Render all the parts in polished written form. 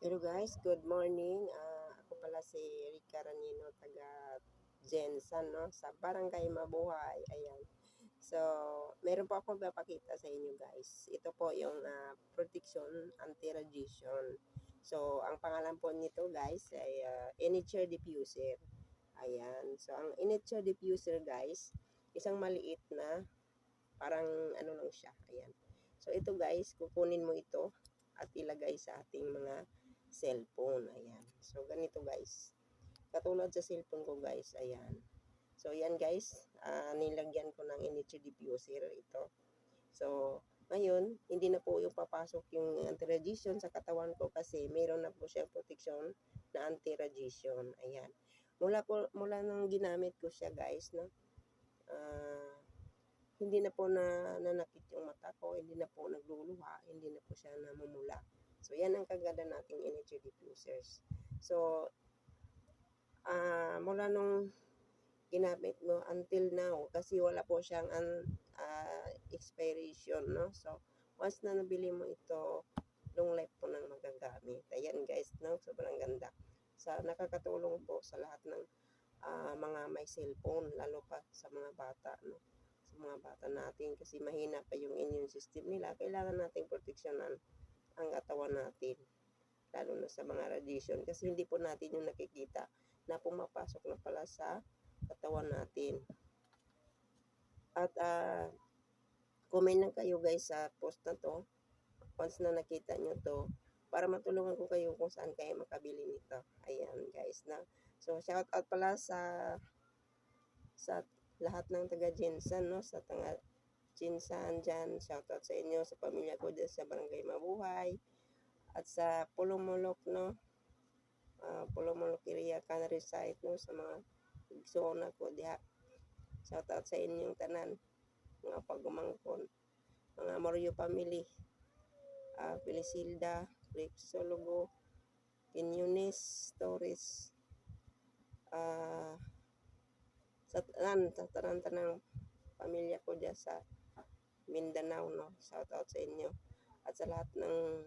Hello guys, good morning. Ako pala si Rica Ranino, taga Jensan, no? Sa Barangay Mabuhay. Ayan. So, meron po akong papakita sa inyo guys. Ito po yung protection anti-radiation. So, ang pangalan po nito guys ay Inertia Diffuser. Ayan. So, ang Inertia Diffuser guys, isang maliit na parang ano lang siya. Ayan. So, ito guys, kukunin mo ito at ilagay sa ating mga cellphone. Ayan. So, ganito guys. Katulad sa cellphone ko guys. Ayan. So, yan guys. Nilagyan ko ng energy diffuser ito. So, ngayon, hindi na po yung papasok yung anti-radiation sa katawan ko kasi mayroon na po siyang protection na anti-radiation. Ayan. Mula nang ginamit ko siya guys, no? Hindi na po nanakit yung mata ko, hindi na po nagluluha, hindi na po siya namumula. So, yan ang kaganda nating energy diffusers. So, mula nung ginamit mo until now, kasi wala po siyang expiration, no? So, once na nabili mo ito, long life po nang magagamit. Ayan guys, no? Sobrang ganda. Nakakatulong po sa lahat ng mga may cellphone, lalo pa sa mga bata, no? Sa mga bata natin kasi mahina pa yung immune system nila. Kailangan nating proteksyonan ang katawan natin, lalo na sa mga radiation kasi hindi po natin yung nakikita na pumapasok na pala sa katawan natin. At comment lang kayo guys sa post na to once na nakita nyo to para matulungan ko kayo kung saan kayo makabili nito. Ayan guys na. So shout out pala sa lahat ng taga Jinsan, no? Sa taga Jinsan dyan, shout out sa inyo, sa pamilya ko dyan sa Barangay Mabuhay at sa Pulumulok, no? Pulumulok area Canary Site, no? Sa mga zona ko diha. Shout out sa inyong tanan, mga pagumangkon, mga Morio family, Pelisilda, Ripsologo, Kinyunis, Torres, sa tanang pamilya ko dyan sa Mindanao, no? Shout out sa inyo. At sa lahat ng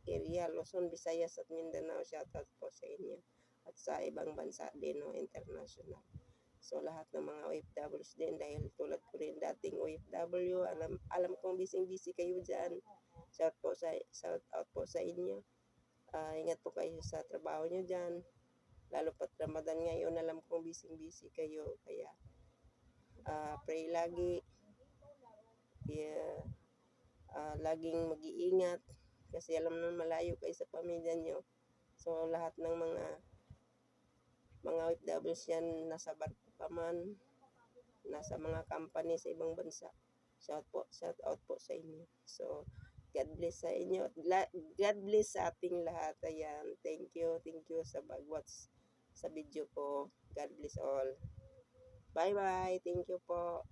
area, Luzon, Visayas at Mindanao, shout out po sa inyo. At sa ibang bansa din, no? International. So, lahat ng mga OFWs din, dahil tulad ko rin dating OFW, alam kong busy kayo dyan. Shout out po sa inyo. Ingat po kayo sa trabaho nyo dyan. Lalo pat Ramadan ngayon, alam kong busy kayo. Kaya, pray lagi. Kaya, laging mag-iingat. Kasi alam naman malayo kayo sa pamilya nyo. So, lahat ng mga OFWs yan, nasa barko pa man, nasa mga company sa ibang bansa. Shout out po sa inyo. So, God bless sa inyo. God bless sa ating lahat. Ayan. Thank you sa pag-watch sa video ko. God bless all. Bye-bye. Thank you po.